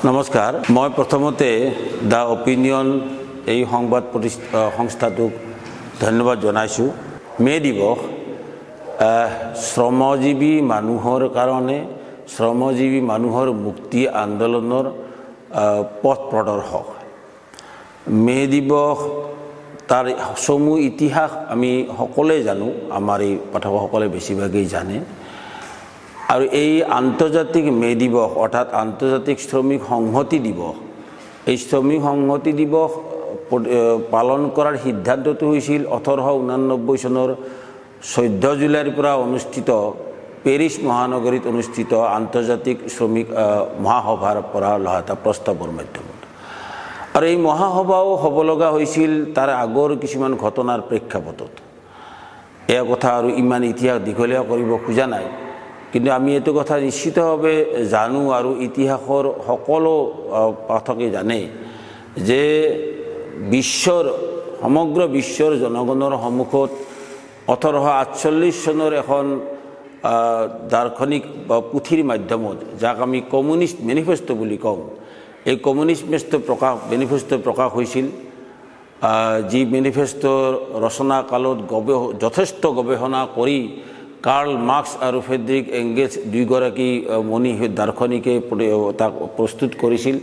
নমস্কাৰ মই প্ৰথমতে দা অপিনিয়ন এই সংবাদ সংস্থাটোক ধন্যবাদ জনাইছো। মে দিৱস শ্ৰমজীৱী মানুহৰ কাৰণে শ্ৰমজীৱী মানুহৰ মুক্তি আন্দোলনৰ পথ প্ৰদৰ্শক। মে দিৱস তাৰ সমূহ ইতিহাস আমি সকলোৱে জানো, আমাৰ এই পাঠকসকলে বেছিভাগেই জানে। আৰু এই আন্তৰ্জাতিক মে দিৱস অৰ্থাৎ আন্তৰ্জাতিক শ্ৰমিক সংহতি দিৱস, এই শ্ৰমিক সংহতি দিৱস পালন কৰাৰ সিদ্ধান্তটো হৈছিল 1889 চনৰ 14 জুলাইৰ পৰা অনুষ্ঠিত পেৰিছ মহানগৰীত অনুষ্ঠিত আন্তৰ্জাতিক শ্ৰমিক মহাসভাৰ পৰা লোৱা এটা প্ৰস্তাৱৰ মাধ্যমত। আৰু এই মহাসভাও হ'ব লগা হৈছিল তাৰ আগৰ কিছুমান ঘটনাৰ প্ৰেক্ষাপটত। এই কথা আৰু ইমান ইতিহাস দীঘলীয়া কৰিব খোজা নাই, কিন্তু আমি এইটো কথা নিশ্চিতভাৱে জানো আৰু ইতিহাসৰ সকলো পাঠকে জানে যে সমগ্ৰ বিশ্বৰ জনগণৰ সন্মুখত 1848 চনৰ এখন দাৰ্শনিক বা পুথিৰ মাধ্যমত, যাক আমি কমিউনিষ্ট মেনিফেষ্টো বুলি কওঁ, এই কমিউনিষ্ট মেনিফেষ্টো প্ৰকাশ হৈছিল। যি মেনিফেষ্টোৰ ৰচনা কালত যথেষ্ট গৱেষণা কৰি কাৰ্ল মাৰ্কছ আৰু ফ্ৰেডৰিক এংগেলছ দুয়োগৰাকী মনীষী দাৰ্শনিকে তাক প্ৰস্তুত কৰিছিল।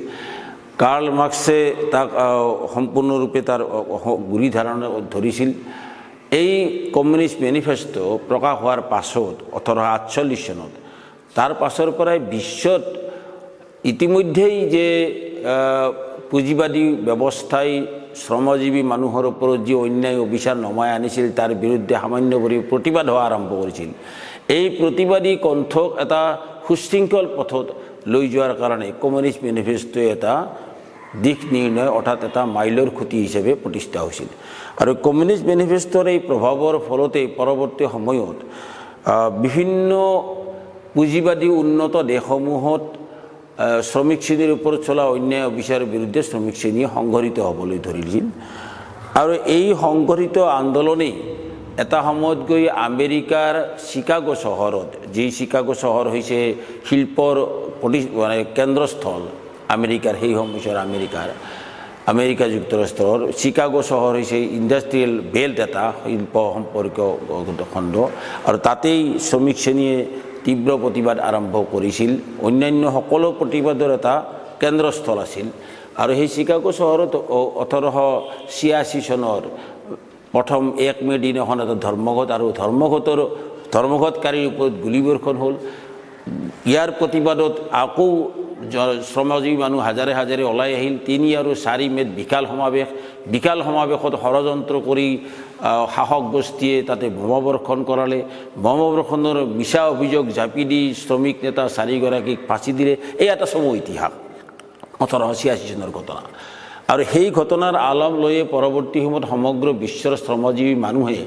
কাৰ্ল মাৰ্কছে তাক সম্পূৰ্ণৰূপে তাৰ গুৰি ধাৰণা ধৰিছিল। এই কমিউনিষ্ট মেনিফেষ্টো প্ৰকাশ হোৱাৰ পাছত 1848 চনত তাৰ পাছৰ পৰাই বিশ্বত ইতিমধ্যেই যে পুঁজিবাদী ব্যৱস্থাই শ্ৰমজীৱী মানুহৰ ওপৰত যি অন্যায় অবিচাৰ নমাই আনিছিল তাৰ বিৰুদ্ধে সামান্য কৰি প্ৰতিবাদ হোৱা আৰম্ভ কৰিছিল। এই প্ৰতিবাদী কণ্ঠক এটা সুশৃংখল পথত লৈ যোৱাৰ কাৰণে কমিউনিষ্ট মেনিফেষ্টোৱে এটা দিশ নিৰ্ণয় অৰ্থাৎ এটা মাইলৰ খুঁটি হিচাপে প্ৰতিষ্ঠা হৈছিল। আৰু কমিউনিষ্ট মেনিফেষ্টোৰ এই প্ৰভাৱৰ ফলতে পৰৱৰ্তী সময়ত বিভিন্ন পুঁজিবাদী উন্নত দেশসমূহত শ্ৰমিক শ্ৰেণীৰ ওপৰত চলা অন্যায় অবিচাৰৰ বিৰুদ্ধে শ্ৰমিক শ্ৰেণীয়ে সংঘটিত হ'বলৈ ধৰিছিল। আৰু এই সংঘটিত আন্দোলনেই এটা সময়ত গৈ আমেৰিকাৰ চিকাগো চহৰত, যি চিকাগো চহৰ হৈছে শিল্পৰ কেন্দ্ৰস্থল আমেৰিকাৰ, সেই সময়ছোৱাৰ আমেৰিকা যুক্তৰাষ্ট্ৰৰ চিকাগো চহৰ হৈছে ইণ্ডাষ্ট্ৰিয়েল বেল্ট, এটা শিল্প সম্পৰ্কীয় খণ্ড। আৰু তাতেই শ্ৰমিক শ্ৰেণীয়ে তীব্ৰ প্ৰতিবাদ আৰম্ভ কৰিছিল, অন্যান্য সকলো প্ৰতিবাদৰ এটা কেন্দ্ৰস্থল আছিল। আৰু সেই চিকাগো চহৰত 1886 চনৰ প্ৰথম 1 মে দিনাখন এটা ধৰ্মঘট আৰু ধৰ্মঘটকাৰীৰ ওপৰত গুলীবৰ্ষণ হ'ল। ইয়াৰ প্ৰতিবাদত আকৌ শ্ৰমজীৱী মানুহ হাজাৰে হাজাৰে ওলাই আহিল। 3 আৰু 4 মেত বিশাল সমাৱেশত ষড়যন্ত্ৰ কৰি শাসক গোষ্ঠীয়ে তাতে বোমাবৰ্ষণ কৰালে। বোমাবৰ্ষণৰ মিছা অভিযোগ জাপি দি শ্ৰমিক নেতা 4গৰাকীক ফাঁচি দিলে। এই এটা চমু ইতিহাস 1886 চনৰ ঘটনা। আৰু সেই ঘটনাৰ আলম লৈয়ে পৰৱৰ্তী সময়ত সমগ্ৰ বিশ্বৰ শ্ৰমজীৱী মানুহে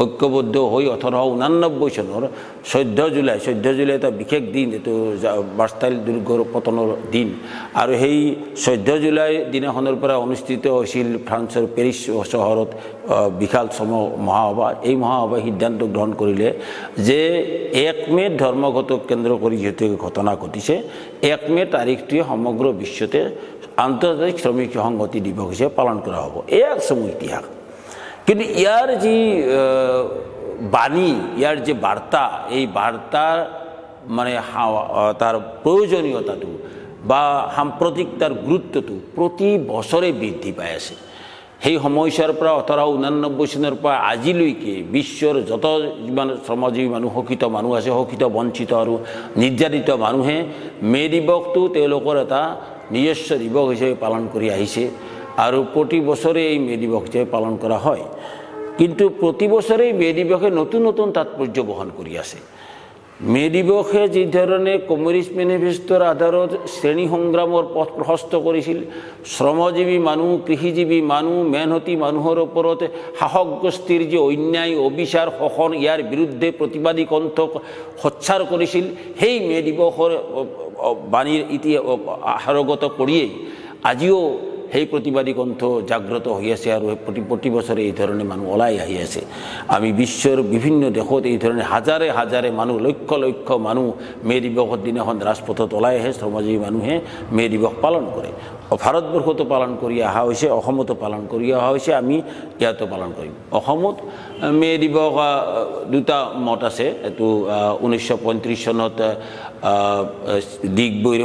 ঐক্যবদ্ধ হৈ 1889 চনৰ 14 জুলাই এটা বিশেষ দিন, এইটো বাষ্টাইল দুৰ্গৰ পতনৰ দিন। আৰু সেই 14 জুলাই দিনাখনৰ পৰা অনুষ্ঠিত হৈছিল ফ্ৰান্সৰ পেৰিছ চহৰত বিশাল মহাসভা। এই মহাসভাই সিদ্ধান্ত গ্ৰহণ কৰিলে যে 1 মেত ধৰ্মঘটক কেন্দ্ৰ কৰি যিহেতু ঘটনা ঘটিছে, 1 মে তাৰিখটোৱে সমগ্ৰ বিশ্বতে আন্তৰ্জাতিক শ্ৰমিক সংহতি দিৱস হিচাপে পালন কৰা হ'ব। এই এক চমু ইতিহাস। কিন্তু ইয়াৰ যি বাণী, ইয়াৰ যে বাৰ্তা, এই বাৰ্তাৰ তাৰ প্ৰয়োজনীয়তাটো বা সাম্প্ৰতিক তাৰ গুৰুত্বটো প্ৰতি বছৰে বৃদ্ধি পাই আছে। সেই সময়ছোৱাৰ পৰা 1889 চনৰ পৰা আজিলৈকে বিশ্বৰ যত যিমান শ্ৰমজীৱী মানুহ, শোষিত মানুহ আছে, শোষিত বঞ্চিত আৰু নিৰ্যাতিত মানুহে মে দিৱসটো তেওঁলোকৰ এটা নিজস্ব দিৱস হিচাপে পালন কৰি আহিছে। আৰু প্ৰতি বছৰে এই মে দিৱস হিচাপে পালন কৰা হয়। কিন্তু প্ৰতি বছৰেই মে দিৱসে নতুন নতুন তাৎপৰ্য বহন কৰি আছে। মে দিৱসে যি ধৰণে কমিউনিষ্ট মেনিফেষ্টোৰ আধাৰত শ্ৰেণী সংগ্ৰামৰ পথ প্ৰশস্ত কৰিছিল, শ্ৰমজীৱী মানুহ, কৃষিজীৱী মানুহ, মেহনতি মানুহৰ ওপৰত শাসক গোষ্ঠীৰ যি অন্যায় অবিচাৰ শোষণ, ইয়াৰ বিৰুদ্ধে প্ৰতিবাদী কণ্ঠক সোচ্চাৰ কৰিছিল, সেই মে দিৱসৰ বাণীৰ হাৰগত কৰিয়েই আজিও সেই প্ৰতিবাদী কণ্ঠ জাগ্ৰত হৈ আছে আৰু প্ৰতি বছৰে এই ধৰণে মানুহ ওলাই আহি আছে। আমি বিশ্বৰ বিভিন্ন দেশত এই ধৰণে হাজাৰে হাজাৰে মানুহ লক্ষ লক্ষ মানুহ মে দিৱসৰ দিনাখন ৰাজপথত ওলাই আহে, শ্ৰমজীৱী মানুহে মে দিৱস পালন কৰে। ভাৰতবৰ্ষতো পালন কৰি অহা হৈছে, অসমতো পালন কৰি অহা হৈছে, আমি ইয়াতো পালন কৰিম। অসমত মে দিৱস দুটা মত আছে। এইটো 1935 চনত ডিগবৈৰ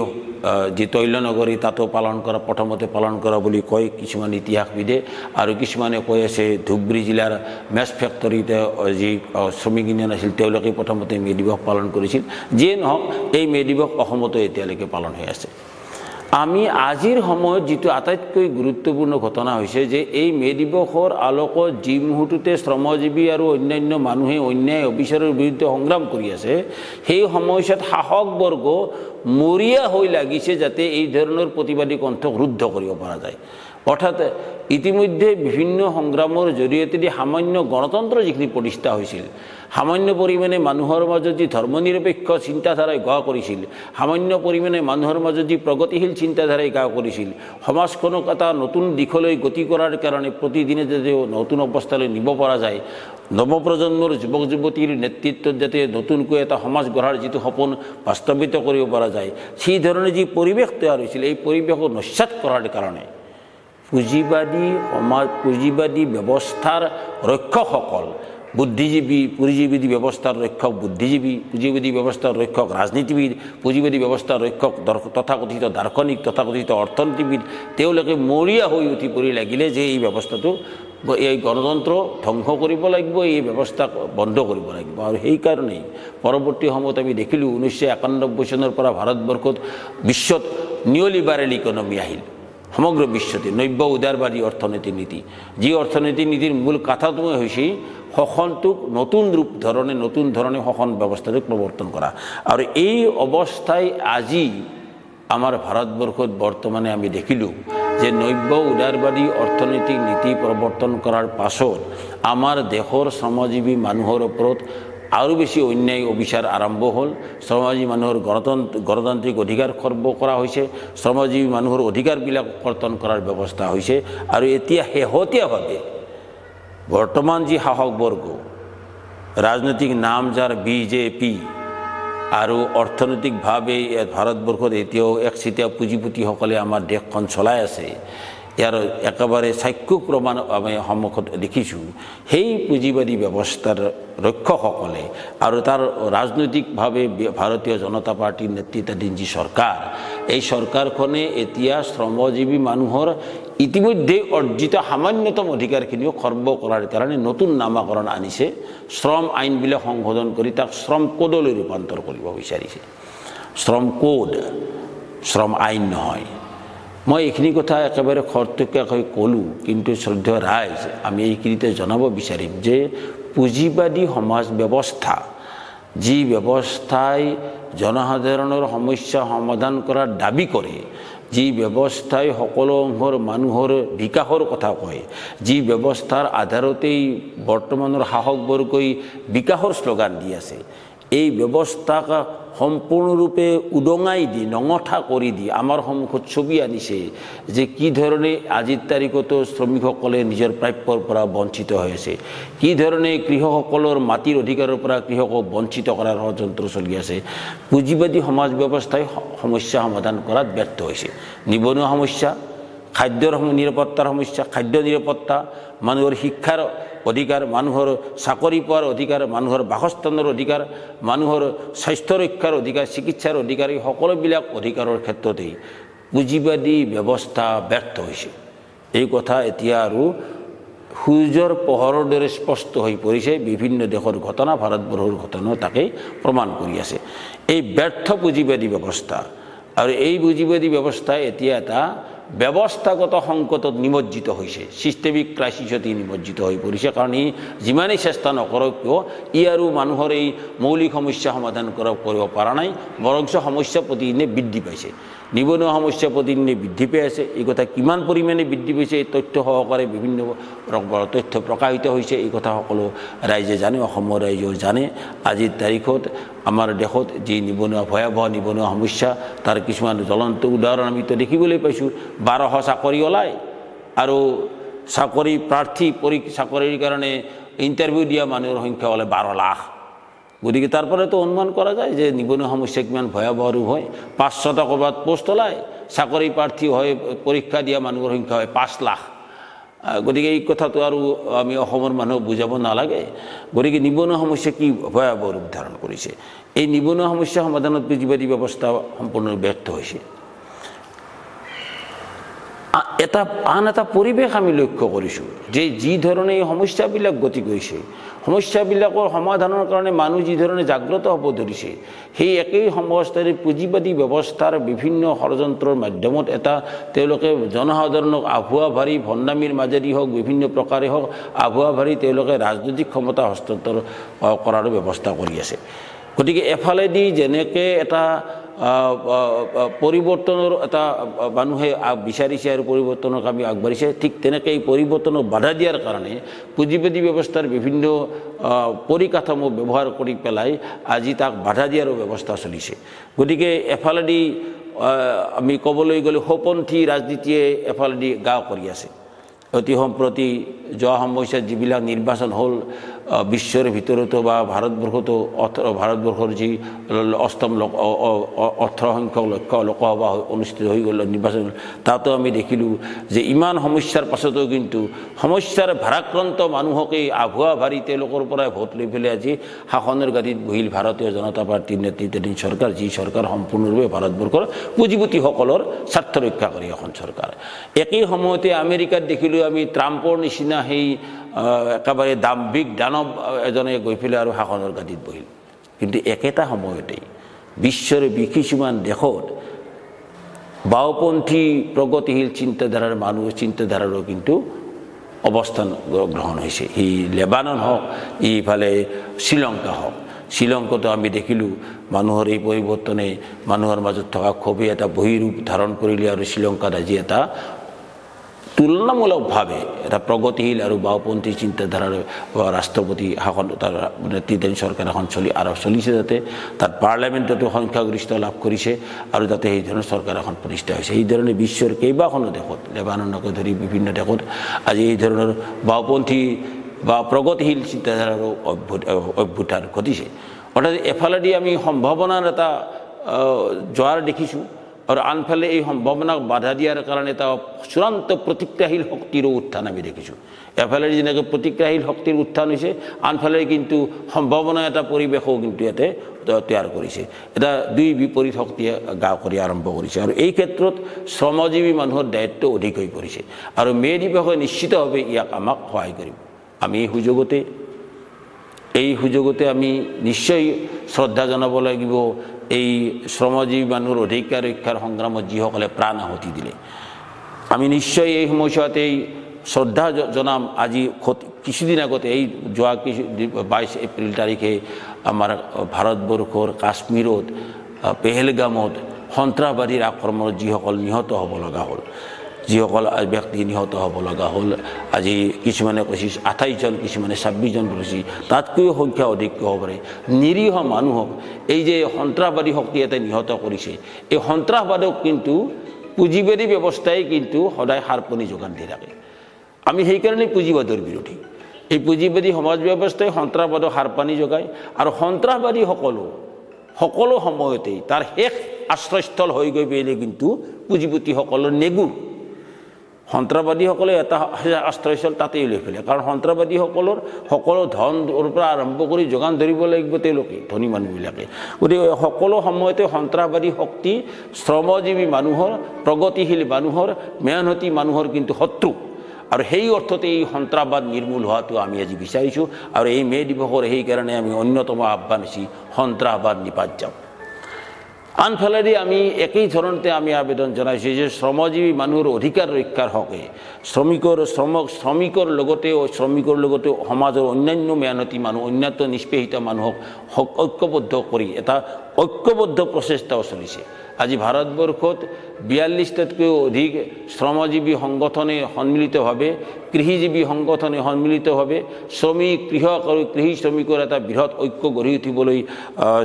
যি তৈলনগৰী তাতো পালন কৰা, প্ৰথমতে পালন কৰা বুলি কয় কিছুমান ইতিহাসবিদে, আৰু কিছুমানে কৈ আছে ধুবুৰী জিলাৰ মেছ ফেক্টৰীতে যি শ্ৰমিক ইউনিয়ন আছিল তেওঁলোকে প্ৰথমতে মে দিৱস পালন কৰিছিল। যিয়ে নহওক এই মে দিৱস অসমতো এতিয়ালৈকে পালন হৈ আছে। আমি আজিৰ সময়ত যিটো আটাইতকৈ গুৰুত্বপূৰ্ণ ঘটনা হৈছে যে এই মে দিৱসৰ আলোকত যি মুহূৰ্ততে শ্ৰমজীৱী আৰু অন্যান্য মানুহে অন্যায় অবিচাৰৰ বিৰুদ্ধে সংগ্ৰাম কৰি আছে, সেই সময়ছোৱাত শাসকবৰ্গ মৰিয়া হৈ লাগিছে যাতে এই ধৰণৰ প্ৰতিবাদী কণ্ঠক ৰুদ্ধ কৰিব পৰা যায়। অৰ্থাৎ ইতিমধ্যে বিভিন্ন সংগ্ৰামৰ জৰিয়তে সামান্য গণতন্ত্ৰ যিখিনি প্ৰতিষ্ঠা হৈছিল, সামান্য পৰিমাণে মানুহৰ মাজত যি ধৰ্মনিৰপেক্ষ চিন্তাধাৰাই গঢ় কৰিছিল, সামান্য পৰিমাণে মানুহৰ মাজত যি প্ৰগতিশীল চিন্তাধাৰাই গঢ় কৰিছিল, সমাজখনক এটা নতুন দিশলৈ গতি কৰাৰ কাৰণে প্ৰতিদিনে যাতে নতুন অৱস্থালৈ নিব পৰা যায়, নৱপ্ৰজন্মৰ যুৱক যুৱতীৰ নেতৃত্বত যাতে নতুনকৈ এটা সমাজ গঢ়াৰ যিটো সপোন বাস্তৱায়িত কৰিব পৰা যায়, সেই ধৰণে যি পৰিৱেশ তৈয়াৰ হৈছিল, এই পৰিৱেশক নস্যাৎ কৰাৰ কাৰণে পুঁজিবাদী ব্যৱস্থাৰ ৰক্ষকসকল, বুদ্ধিজীৱী, পুঁজিবাদী ব্যৱস্থাৰ ৰক্ষক বুদ্ধিজীৱী, পুঁজিবাদী ব্যৱস্থাৰ ৰক্ষক ৰাজনীতিবিদ, পুঁজিবাদী ব্যৱস্থাৰ ৰক্ষক তথাকথিত দাৰ্শনিক, তথাকথিত অৰ্থনীতিবিদ, তেওঁলোকে মৰিয়া হৈ উঠি পৰি লাগিলে যে এই ব্যৱস্থাটো, এই গণতন্ত্ৰ ধ্বংস কৰিব লাগিব, এই ব্যৱস্থাক বন্ধ কৰিব লাগিব। আৰু সেইকাৰণেই পৰৱৰ্তী সময়ত আমি দেখিলোঁ 1991 চনৰ পৰা ভাৰতবৰ্ষত বিশ্বত নিঅ' লিবাৰেল ইকনমি আহিল। সমগ্ৰ বিশ্বতে নব্য উদাৰবাদী অৰ্থনীতি নীতি, যি অৰ্থনীতি নীতিৰ মূল কথাটোৱে হৈছে শোষণটোক নতুন ধৰণে শোষণ ব্যৱস্থাটোক প্ৰৱৰ্তন কৰা। আৰু এই অৱস্থাই আজি আমাৰ ভাৰতবৰ্ষত বৰ্তমানে আমি দেখিলোঁ যে নব্য উদাৰবাদী অৰ্থনৈতিক নীতি প্ৰৱৰ্তন কৰাৰ পাছত আমাৰ দেশৰ শ্ৰমজীৱী মানুহৰ ওপৰত আৰু বেছি অন্যায় অবিচাৰ আৰম্ভ হ'ল। শ্ৰমজীৱী মানুহৰ গণতান্ত্ৰিক অধিকাৰ খৰ্ব কৰা হৈছে, শ্ৰমজীৱী মানুহৰ অধিকাৰবিলাক কৰ্তন কৰাৰ ব্যৱস্থা হৈছে। আৰু এতিয়া শেহতীয়াভাৱে বৰ্তমান যি শাসকবৰ্গ, ৰাজনৈতিক নাম যাৰ বিজেপি, আৰু অৰ্থনৈতিকভাৱে ভাৰতবৰ্ষত এতিয়াও একচিতীয়া পুঁজিপতিসকলে আমাৰ দেশখন চলাই আছে, ইয়াৰ একেবাৰে চাক্ষুষ প্ৰমাণ আমি সন্মুখত দেখিছোঁ। সেই পুঁজিবাদী ব্যৱস্থাৰ ৰক্ষকসকলে আৰু তাৰ ৰাজনৈতিকভাৱে ভাৰতীয় জনতা পাৰ্টীৰ নেতৃত্বাধীন যি চৰকাৰ, এই চৰকাৰখনে এতিয়া শ্ৰমজীৱী মানুহৰ ইতিমধ্যে অৰ্জিত সামান্যতম অধিকাৰখিনিও খৰ্ব কৰাৰ কাৰণে নতুন নামাকৰণ আনিছে। শ্ৰম আইনবিলাক সংশোধন কৰি তাক শ্ৰম কোডলৈ ৰূপান্তৰ কৰিব বিচাৰিছে। শ্ৰম কোড, শ্ৰম আইন নহয়। মই এইখিনি কথা একেবাৰে খৰতকীয়াকৈ ক'লোঁ, কিন্তু শ্ৰদ্ধেয় ৰাইজ, আমি এইখিনিতে জনাব বিচাৰিম যে পুঁজিবাদী সমাজ ব্যৱস্থা, যি ব্যৱস্থাই জনসাধাৰণৰ সমস্যা সমাধান কৰাৰ দাবী কৰে, যি ব্যৱস্থাই সকলো অংশৰ মানুহৰ বিকাশৰ কথা কয়, যি ব্যৱস্থাৰ আধাৰতেই বৰ্তমানৰ শাসকবৰ্গই বিকাশৰ শ্লোগান দি আছে, এই ব্যৱস্থাক সম্পূৰ্ণৰূপে উদঙাই দি নঙঠা কৰি দি আমাৰ সন্মুখত ছবি আনিছে যে কি ধৰণে আজিৰ তাৰিখতো শ্ৰমিকসকলে নিজৰ প্ৰাপ্যৰ পৰা বঞ্চিত হৈ আছে, কি ধৰণে কৃষকসকলৰ মাটিৰ অধিকাৰৰ পৰা কৃষকক বঞ্চিত কৰাৰ ষড়যন্ত্ৰ চলি আছে। পুঁজিবাদী সমাজ ব্যৱস্থাই সমস্যা সমাধান কৰাত ব্যৰ্থ হৈছে। নিবনুৱা সমস্যা, খাদ্যৰ নিৰাপত্তাৰ সমস্যা, খাদ্য নিৰাপত্তা, মানুহৰ শিক্ষাৰ অধিকাৰ, মানুহৰ চাকৰি পোৱাৰ অধিকাৰ, মানুহৰ বাসস্থানৰ অধিকাৰ, মানুহৰ স্বাস্থ্য ৰক্ষাৰ অধিকাৰ, চিকিৎসাৰ অধিকাৰ, এই সকলোবিলাক অধিকাৰৰ ক্ষেত্ৰতেই পুঁজিবাদী ব্যৱস্থা ব্যৰ্থ হৈছে। এই কথা এতিয়া আৰু সূৰ্যৰ পোহৰৰ দৰে স্পষ্ট হৈ পৰিছে। বিভিন্ন দেশৰ ঘটনা, ভাৰতবৰ্ষৰ ঘটনাও তাকেই প্ৰমাণ কৰি আছে। এই ব্যৰ্থ পুঁজিবাদী ব্যৱস্থা আৰু এই পুঁজিবাদী ব্যৱস্থাই এতিয়া এটা ব্যৱস্থাগত সংকটত নিমজ্জিত হৈছে, ছিষ্টেমিক ক্ৰাইচিছত নিমজ্জিত হৈ পৰিছে। কাৰণ ই যিমানেই চেষ্টা নকৰক কিয়, ই আৰু মানুহৰ এই মৌলিক সমস্যা সমাধান কৰিব পৰা নাই, বৰঞ্চ সমস্যা প্ৰতিদিনে বৃদ্ধি পাইছে। নিবনুৱা সমস্যা প্ৰতিদিনে বৃদ্ধি পাই আছে। এই কথা কিমান পৰিমাণে বৃদ্ধি পাইছে এই তথ্য সহকাৰে বিভিন্ন তথ্য প্ৰকাশিত হৈছে। এই কথা সকলো ৰাইজে জানে, অসমৰ ৰাইজেও জানে। আজিৰ তাৰিখত আমাৰ দেশত যি নিবনুৱা ভয়াৱহ নিবনুৱা সমস্যা তাৰ কিছুমান জ্বলন্ত উদাহৰণ আমি তো দেখিবলৈ পাইছোঁ। 1200 চাকৰি ওলায় আৰু চাকৰি প্ৰাৰ্থী চাকৰিৰ কাৰণে ইণ্টাৰভিউ দিয়া মানুহৰ সংখ্যা হ'লে 12 লাখ। গতিকে তাৰ পৰাতো অনুমান কৰা যায় যে নিবনুৱা সমস্যা কিমান ভয়াৱহ ৰূপ হয়। 500টা ক'ৰবাত পোষ্ট ওলায়, চাকৰি প্ৰাৰ্থী হয় পৰীক্ষা দিয়া মানুহৰ সংখ্যা হয় 5 লাখ। গতিকে এই কথাটো আৰু আমি অসমৰ মানুহক বুজাব নালাগে। গতিকে নিবনুৱা সমস্যা কি ভয়াৱহ ৰূপ ধাৰণ কৰিছে। এই নিবনুৱা সমস্যা সমাধানত পুঁজিবাদী ব্যৱস্থা সম্পূৰ্ণ ব্যৰ্থ হৈছে। আন এটা পৰিৱেশ আমি লক্ষ্য কৰিছোঁ যে যি ধৰণে এই সমস্যাবিলাক গতি কৰিছে, সমস্যাবিলাকৰ সমাধানৰ কাৰণে মানুহ যি ধৰণে জাগ্ৰত হ'ব ধৰিছে, সেই একেই সমস্যাৰে পুঁজিবাদী ব্যৱস্থাৰ বিভিন্ন ষড়যন্ত্ৰৰ মাধ্যমত তেওঁলোকে জনসাধাৰণক আভুৱা ভাৰী ভণ্ডামীৰ মাজেদি হওক বিভিন্ন প্ৰকাৰে হওক আভুৱা ভাৰী তেওঁলোকে ৰাজনৈতিক ক্ষমতা হস্তান্তৰ কৰাৰ ব্যৱস্থা কৰি আছে। গতিকে এফালেদি যেনেকৈ এটা পৰিৱৰ্তনৰ এটা মানুহে বিচাৰিছে আৰু পৰিৱৰ্তনৰ কামে আগবাঢ়িছে, ঠিক তেনেকৈ এই পৰিৱৰ্তনক বাধা দিয়াৰ কাৰণে পুঁজিবাদী ব্যৱস্থাৰ বিভিন্ন পৰিকাঠামো ব্যৱহাৰ কৰি পেলাই আজি তাক বাধা দিয়াৰো ব্যৱস্থা চলিছে। গতিকে এফালেদি আমি ক'বলৈ গ'লে সোঁপন্থী ৰাজনীতিয়ে এফালেদি গা কৰি আছে। অতি সম্প্ৰতি যোৱা সময়ছোৱাত যিবিলাক নিৰ্বাচন হ'ল বিশ্বৰ ভিতৰতো বা ভাৰতবৰ্ষতো ভাৰতবৰ্ষৰ যি 8ম 18 সংখ্যক লোকসভা অনুষ্ঠিত হৈ গ'ল নিৰ্বাচন, তাতো আমি দেখিলোঁ যে ইমান সমস্যাৰ পাছতো কিন্তু সমস্যাৰ ভাৰাক্ৰান্ত মানুহকেই আভুৱা ভাৰী তেওঁলোকৰ পৰাই ভোট লৈ পেলাই আজি শাসনৰ গাদীত বহিল ভাৰতীয় জনতা পাৰ্টীৰ নেতৃত্বাধীন চৰকাৰ, যি চৰকাৰ সম্পূৰ্ণৰূপে ভাৰতবৰ্ষৰ পুঁজিপতিসকলৰ স্বাৰ্থ ৰক্ষা কৰি এখন চৰকাৰ। একেই সময়তে আমেৰিকাত দেখিলোঁ আমি ট্ৰাম্পৰ নিচিনা সেই একেবাৰে দাম্ভিক দানৱ এজনে গৈ পেলাই আৰু শাসনৰ গাদীত বহিল। কিন্তু একেটা সময়তেই বিশ্বৰ কিছুমান দেশত বাওঁপন্থী প্ৰগতিশীল চিন্তাধাৰাৰো কিন্তু অৱস্থান গ্ৰহণ হৈছে। সি লেবানন হওক, ইফালে শ্ৰীলংকা হওক। শ্ৰীলংকাতো আমি দেখিলোঁ মানুহৰ এই পৰিৱৰ্তনে মানুহৰ মাজত থকা ক্ষোভে এটা বহিৰূপ ধাৰণ কৰিলে আৰু শ্ৰীলংকাত আজি এটা তুলনামূলকভাৱে এটা প্ৰগতিশীল আৰু বাওঁপন্থী চিন্তাধাৰাৰ ৰাষ্ট্ৰপতি শাসন তাৰ নেতৃত্বাধীন চৰকাৰ এখন চলিছে, যাতে তাত পাৰ্লিয়ামেণ্টতো সংখ্যাগৰিষ্ঠ লাভ কৰিছে আৰু তাতে সেই ধৰণৰ চৰকাৰ এখন প্ৰতিষ্ঠা হৈছে। সেইধৰণে বিশ্বৰ কেইবাখনো দেশত, লেবাননকে ধৰি বিভিন্ন দেশত আজি এই ধৰণৰ বাওঁপন্থী বা প্ৰগতিশীল চিন্তাধাৰাৰো অভ্যুত্থান ঘটিছে। অৰ্থাৎ এফালেদি আমি সম্ভাৱনাৰ এটা জোৱাৰ দেখিছোঁ আৰু আনফালে এই সম্ভাৱনাক বাধা দিয়াৰ কাৰণে এটা চূড়ান্ত প্ৰতিক্ৰিয়াশীল শক্তিৰো উত্থান আমি দেখিছোঁ। এফালে যেনেকৈ প্ৰতিক্ৰিয়াশীল শক্তিৰ উত্থান হৈছে, আনফালে কিন্তু সম্ভাৱনা এটা পৰিৱেশো কিন্তু ইয়াতে তৈয়াৰ কৰিছে। এটা দুই বিপৰীত শক্তিয়ে গা কৰি আৰম্ভ কৰিছে আৰু এই ক্ষেত্ৰত শ্ৰমজীৱী মানুহৰ দায়িত্ব অধিক হৈ পৰিছে আৰু মে দিৱসে নিশ্চিতভাৱে ইয়াক আমাক সহায় কৰিব। আমি এই সুযোগতে আমি নিশ্চয় শ্ৰদ্ধা জনাব লাগিব এই শ্ৰমজীৱী মানুহৰ অধিকাৰ ৰক্ষাৰ সংগ্ৰামত যিসকলে প্ৰাণ আহুতি দিলে। আমি নিশ্চয় এই সময়ছোৱাত এই শ্ৰদ্ধা জনাম। আজি কিছুদিন আগতে এই যোৱা 22 এপ্ৰিল তাৰিখে আমাৰ ভাৰতবৰ্ষৰ কাশ্মীৰত পেহেলগামত সন্ত্ৰাসবাদীৰ আক্ৰমণত যিসকল নিহত হ'ব লগা হ'ল, যিসকল ব্যক্তি নিহত হ'ব লগা হ'ল, আজি কিছুমানে কৈছে 28 জন, কিছুমানে 26 জন কৈছে, তাতকৈও সংখ্যা অধিক হ'ব পাৰে। নিৰীহ মানুহক এই যে সন্ত্ৰাসবাদী শক্তি এটাই নিহত কৰিছে, এই সন্ত্ৰাসবাদক কিন্তু পুঁজিবাদী ব্যৱস্থাই কিন্তু সদায় সাৰপনি যোগান দি থাকে। আমি সেইকাৰণে পুঁজিবাদৰ বিৰোধী। এই পুঁজিবাদী সমাজ ব্যৱস্থাই সন্ত্ৰাসবাদক সাৰপানী যোগায় আৰু সন্ত্ৰাসবাদী সকলো সময়তেই তাৰ শেষ আশ্ৰয়স্থল হৈ গৈ পেলাই কিন্তু পুঁজিপতিসকলৰ নেগুৰ। সন্ত্ৰাসবাদীসকলে এটা আশ্ৰয়স্থল তাতেই লৈ পেলাই, কাৰণ সন্ত্ৰাসবাদীসকলৰ সকলো ধনৰ পৰা আৰম্ভ কৰি যোগান ধৰিব লাগিব তেওঁলোকে, ধনী মানুহবিলাকে। গতিকে সকলো সময়তে সন্ত্ৰাসবাদী শক্তি শ্ৰমজীৱী মানুহৰ, প্ৰগতিশীল মানুহৰ, মেহনতি মানুহৰ কিন্তু শত্ৰু। আৰু সেই অৰ্থতে এই সন্ত্ৰাসবাদ নিৰ্মূল হোৱাটো আমি আজি বিচাৰিছোঁ আৰু এই মে দিৱসৰ সেইকাৰণে আমি অন্যতম আহ্বান হৈছে সন্ত্ৰাসবাদ নিপাত যাওক। আনফালেদি আমি একেই ধৰণতে আমি আবেদন জনাইছোঁ যে শ্ৰমজীৱী মানুহৰ অধিকাৰ ৰক্ষাৰ হকে শ্ৰমিকৰ লগতে সমাজৰ অন্যান্য মেহনতি মানুহ, অন্যান্য নিষ্পেষিত মানুহক ঐক্যবদ্ধ কৰি এটা ঐক্যবদ্ধ প্ৰচেষ্টাও চলিছে আজি ভাৰতবৰ্ষত 42টাতকৈ অধিক শ্ৰমজীৱী সংগঠনে সন্মিলিতভাৱে কৃষিজীৱী সংগঠনে সন্মিলিতভাৱে শ্ৰমিক কৃষক আৰু কৃষি শ্ৰমিকৰ এটা বৃহৎ ঐক্য গঢ়ি উঠিবলৈ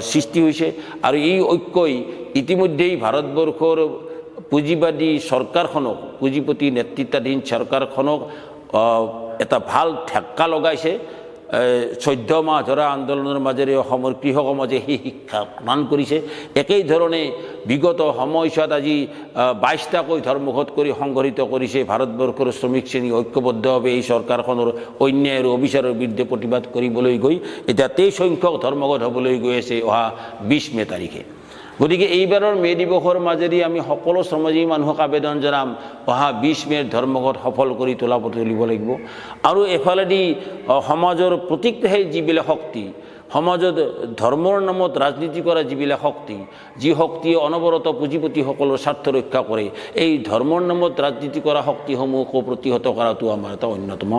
সৃষ্টি হৈছে আৰু এই ঐক্যই ইতিমধ্যেই ভাৰতবৰ্ষৰ পুঁজিবাদী চৰকাৰখনক পুঁজিপতি নেতৃত্বাধীন চৰকাৰখনক এটা ভাল ঠেক্কা লগাইছে 14 মাহ ধৰা আন্দোলনৰ মাজেৰে অসমৰ কৃষকৰ মাজে সেই শিক্ষা প্ৰদান কৰিছে একেই ধৰণে বিগত সময়ছোৱাত আজি 22টাকৈ ধৰ্মঘট কৰি সংগঠিত কৰিছে ভাৰতবৰ্ষৰ শ্ৰমিক শ্ৰেণী ঐক্যবদ্ধভাৱে এই চৰকাৰখনৰ অন্যায় আৰু অবিচাৰৰ বিৰুদ্ধে প্ৰতিবাদ কৰিবলৈ গৈ এতিয়া 23 সংখ্যক ধৰ্মঘট হ'বলৈ গৈ আছে অহা 20 মে তাৰিখে গতিকে এইবাৰৰ মে দিৱসৰ মাজেদি আমি সকলো শ্ৰমজীৱী মানুহক আবেদন জনাম অহা 20 মেৰ ধৰ্মঘট সফল কৰি তুলিব লাগিব আৰু এফালেদি সমাজৰ প্ৰতিক্ৰিয়াৰ যিবিলাক শক্তি সমাজত ধৰ্মৰ নামত ৰাজনীতি কৰা যিবিলাক শক্তি যি শক্তিয়ে অনবৰত পুঁজিপতিসকলৰ স্বাৰ্থ ৰক্ষা কৰে এই ধৰ্মৰ নামত ৰাজনীতি কৰা শক্তিসমূহক প্ৰতিহত কৰাটো আমাৰ এটা অন্যতম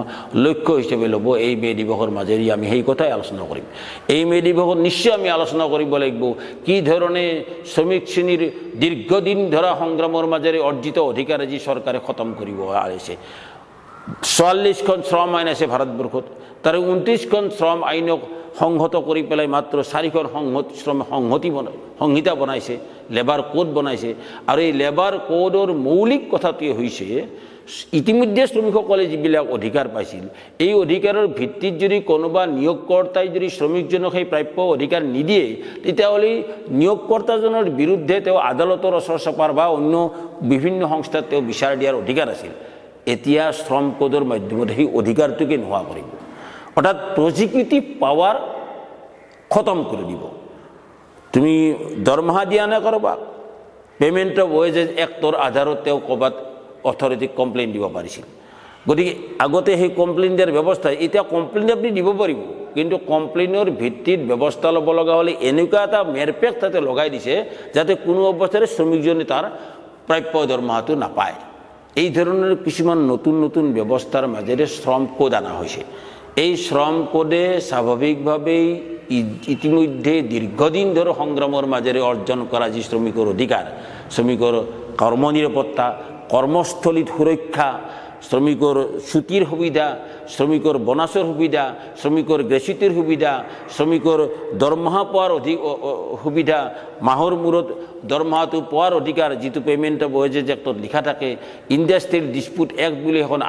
লক্ষ্য হিচাপে ল'ব এই মে দিৱসৰ মাজেদি আমি সেই কথাই আলোচনা কৰিম এই মে দিৱসত নিশ্চয় আমি আলোচনা কৰিব লাগিব কি ধৰণে শ্ৰমিক শ্ৰেণীৰ দীৰ্ঘদিন ধৰা সংগ্ৰামৰ মাজেৰে অৰ্জিত অধিকাৰ আজি চৰকাৰে খতম কৰিব আহিছে 44খন শ্ৰম আইন আছে ভাৰতবৰ্ষত তাৰে 29খন শ্ৰম আইনক সংহত কৰি পেলাই মাত্ৰ 4খন সংহিতা বনাইছে লেবাৰ কোড বনাইছে আৰু এই লেবাৰ কোডৰ মৌলিক কথাটোৱে হৈছে ইতিমধ্যে শ্ৰমিকসকলে যিবিলাক অধিকাৰ পাইছিল এই অধিকাৰৰ ভিত্তিত যদি কোনোবা নিয়োগকৰ্তাই যদি শ্ৰমিকজনক সেই প্ৰাপ্য অধিকাৰ নিদিয়ে তেতিয়াহ'লে নিয়োগকৰ্তাজনৰ বিৰুদ্ধে তেওঁ আদালতৰ ওচৰ চপাৰ বা অন্য বিভিন্ন সংস্থাত তেওঁ বিচাৰ দিয়াৰ অধিকাৰ আছিল এতিয়া শ্ৰম কোডৰ মাধ্যমত সেই অধিকাৰটোকে নোহোৱা কৰিব অৰ্থাৎ প্ৰজিকিউটিভ পাৱাৰ খতম কৰি দিব তুমি দৰমহা দিয়া না কাৰোবাক পেমেণ্ট অফ ৱেজেছ এক্টৰ আধাৰত তেওঁ ক'ৰবাত অথৰিটিক কমপ্লেইন দিব পাৰিছিল গতিকে আগতে সেই কমপ্লেইন দিয়াৰ ব্যৱস্থা এতিয়া কমপ্লেইন আপুনি দিব পাৰিব কিন্তু কমপ্লেইনৰ ভিত্তিত ব্যৱস্থা ল'ব লগা হ'লে এনেকুৱা এটা মেৰপেক তাতে লগাই দিছে যাতে কোনো অৱস্থাৰে শ্ৰমিকজনে তাৰ প্ৰাপ্য দৰমহাটো নাপায় এই ধৰণৰ কিছুমান নতুন নতুন ব্যৱস্থাৰ মাজেৰে শ্ৰম কোড আনা হৈছে এই শ্ৰম কোডে স্বাভাৱিকভাৱেই ইতিমধ্যে দীৰ্ঘদিন ধৰি সংগ্ৰামৰ মাজেৰে অৰ্জন কৰা যি শ্ৰমিকৰ অধিকাৰ শ্ৰমিকৰ কৰ্মনিৰাপত্তা কৰ্মস্থলীত সুৰক্ষা শ্ৰমিকৰ ছুটিৰ সুবিধা শ্ৰমিকৰ বোনাছৰ সুবিধা শ্ৰমিকৰ গ্ৰেচুইটিৰ সুবিধা শ্ৰমিকৰ দৰমহা পোৱাৰ সুবিধা মাহৰ মূৰত দৰমহাটো পোৱাৰ অধিকাৰ যিটো পেমেণ্ট অফ ৱেজেছ এক্টত লিখা থাকে ইণ্ডাষ্ট্ৰিয়েল ডিছপুট এক্ট বুলি এখন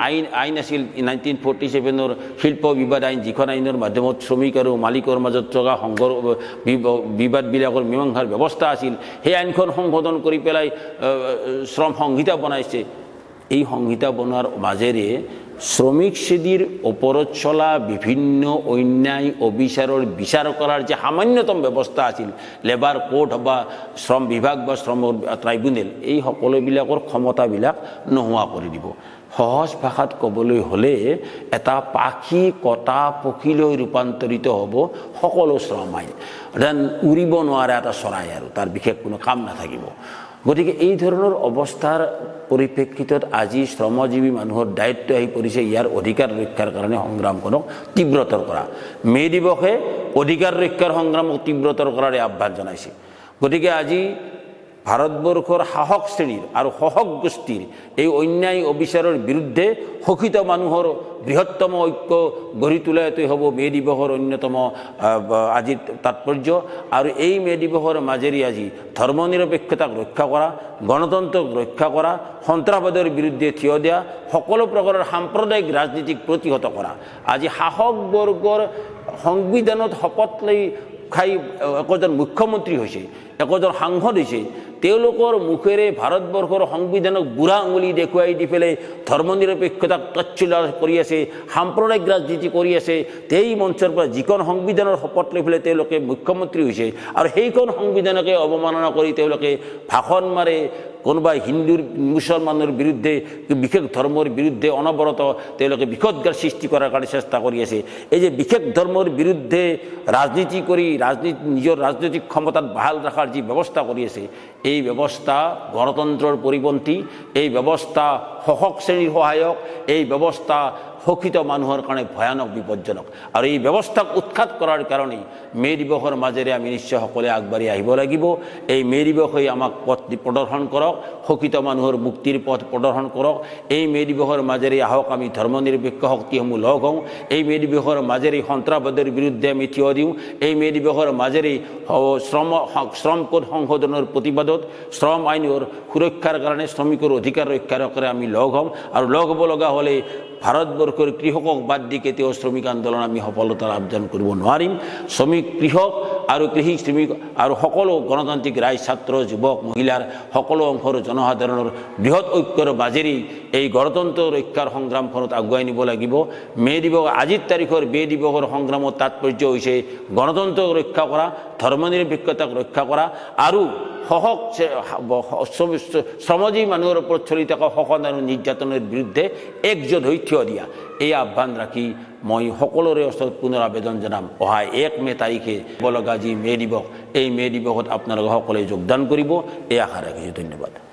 আইন আছিল 1947ৰ শিল্প বিবাদ আইন যিখন আইনৰ মাধ্যমত শ্ৰমিক আৰু মালিকৰ মাজত থকা বিবাদবিলাকৰ মীমাংসাৰ ব্যৱস্থা আছিল সেই আইনখন সংশোধন কৰি পেলাই শ্ৰম সংহিতা বনাইছে এই সংহিতা বনোৱাৰ মাজেৰে শ্ৰমিক শ্ৰেণীৰ ওপৰত চলা বিভিন্ন অন্যায় অবিচাৰৰ বিচাৰ কৰাৰ যে সামান্যতম ব্যৱস্থা আছিল লেবাৰ কোৰ্ট বা শ্ৰম বিভাগ বা শ্ৰম ট্ৰাইব্যুনেল এই সকলোবিলাকৰ ক্ষমতাবিলাক নোহোৱা কৰি দিব সহজ ভাষাত ক'বলৈ হ'লে এটা পাখি কটা পক্ষীলৈ ৰূপান্তৰিত হ'ব সকলো শ্ৰম আইন উৰিব নোৱাৰা এটা চৰাই আৰু তাৰ বিশেষ কোনো কাম নাথাকিব গতিকে এই ধৰণৰ অৱস্থাৰ পৰিপ্ৰেক্ষিতত আজি শ্ৰমজীৱী মানুহৰ দায়িত্ব আহি পৰিছে ইয়াৰ অধিকাৰ ৰক্ষাৰ কাৰণে সংগ্ৰামখনক তীব্ৰতৰ কৰা মে দিৱসে অধিকাৰ ৰক্ষাৰ সংগ্ৰামক তীব্ৰতৰ কৰাৰ আহ্বান জনাইছে গতিকে আজি ভাৰতবৰ্ষৰ শাসক শ্ৰেণীৰ আৰু শাসক গোষ্ঠীৰ এই অন্যায় অবিচাৰৰ বিৰুদ্ধে শোষিত মানুহৰ বৃহত্তম ঐক্য গঢ়ি তোলাটোৱেই হ'ব মে দিৱসৰ অন্যতম আজিৰ তাৎপৰ্য আৰু এই মে দিৱসৰ মাজেৰে আজি ধৰ্মনিৰপেক্ষতাক ৰক্ষা কৰা গণতন্ত্ৰক ৰক্ষা কৰা সন্ত্ৰাসবাদৰ বিৰুদ্ধে থিয় দিয়া সকলো প্ৰকাৰৰ সাম্প্ৰদায়িক ৰাজনীতিক প্ৰতিহত কৰা আজি শাসক বৰ্গৰ সংবিধানত শপত লৈ খাই একোজন মুখ্যমন্ত্ৰী হৈছে একোজন সাংসদ হৈছে তেওঁলোকৰ মুখেৰে ভাৰতবৰ্ষৰ সংবিধানক বুঢ়া আঙুলি দেখুৱাই দি পেলাই ধৰ্মনিৰপেক্ষতাক তচ্ছিলা কৰি আছে সাম্প্ৰদায়িক ৰাজনীতি কৰি আছে এই মঞ্চৰ পৰা যিখন সংবিধানৰ শপত লৈ পেলাই তেওঁলোকে মুখ্যমন্ত্ৰী হৈছে আৰু সেইখন সংবিধানকে অৱমাননা কৰি তেওঁলোকে ভাষণ মাৰে কোনোবা হিন্দুৰ মুছলমানৰ বিৰুদ্ধে বিশেষ ধৰ্মৰ বিৰুদ্ধে অনবৰত তেওঁলোকে বিপদগাৰ সৃষ্টি কৰাৰ কাৰণে চেষ্টা কৰি আছে এই যে বিশেষ ধৰ্মৰ বিৰুদ্ধে ৰাজনীতি কৰি নিজৰ ৰাজনৈতিক ক্ষমতাত বহাল ৰখাৰ যি ব্যৱস্থা কৰি আছে এই ব্যৱস্থা গণতন্ত্ৰৰ পৰিপন্থী এই ব্যৱস্থা শাসক শ্ৰেণীৰ সহায়ক এই ব্যৱস্থা শোষিত মানুহৰ কাৰণে ভয়ানক বিপজ্জনক আৰু এই ব্যৱস্থাক উৎখাত কৰাৰ কাৰণে মে দিৱসৰ মাজেৰে আমি নিশ্চয় সকলোৱে আগবাঢ়ি আহিব লাগিব এই মে দিৱসে আমাক পথ প্ৰদৰ্শন কৰক শোষিত মানুহৰ মুক্তিৰ পথ প্ৰদৰ্শন কৰক এই মে দিৱসৰ মাজেৰে আহক আমি ধৰ্মনিৰপেক্ষ শক্তিসমূহ লগ হওঁ এই মে দিৱসৰ মাজেৰে সন্ত্ৰাসবাদৰ বিৰুদ্ধে আমি থিয় দিওঁ এই মে দিৱসৰ মাজেৰে শ্ৰম কোড সংশোধনৰ প্ৰতিবাদত শ্ৰম আইনৰ সুৰক্ষাৰ কাৰণে শ্ৰমিকৰ অধিকাৰ ৰক্ষাৰ কাৰণে আমি লগ হ'ম আৰু লগ হ'ব লগা হ'লে ভাৰতবৰ্ষৰ কৃষকক বাদ দি কেতিয়াও শ্ৰমিক আন্দোলন আমি সফলতা অৰ্জন কৰিব নোৱাৰিম শ্ৰমিক কৃষক আৰু কৃষি শ্ৰমিক আৰু সকলো গণতান্ত্ৰিক ৰাইজ ছাত্ৰ যুৱক মহিলাৰ সকলো অংশৰ জনসাধাৰণৰ বৃহৎ ঐক্যৰ মাজেৰে এই গণতন্ত্ৰ ৰক্ষাৰ সংগ্ৰামখনত আগুৱাই নিব লাগিব মে দিৱস আজিৰ তাৰিখৰ মে দিৱসৰ সংগ্ৰামৰ তাৎপৰ্য হৈছে গণতন্ত্ৰ ৰক্ষা কৰা ধৰ্মনিৰপেক্ষতাক ৰক্ষা কৰা আৰু শ্ৰমজীৱী মানুহৰ ওপৰত চলি থকা শোষণ আৰু নিৰ্যাতনৰ বিৰুদ্ধে একজোট হৈ থিয় দিয়া এই আহ্বান ৰাখি মই সকলোৰে ওচৰত পুনৰ আবেদন জনাম অহা 1 মে তাৰিখে হ'ব লগা যি মে দিৱস এই মে দিৱসত আপোনালোকে সকলোৱে যোগদান কৰিব এই আশা ৰাখিছোঁ ধন্যবাদ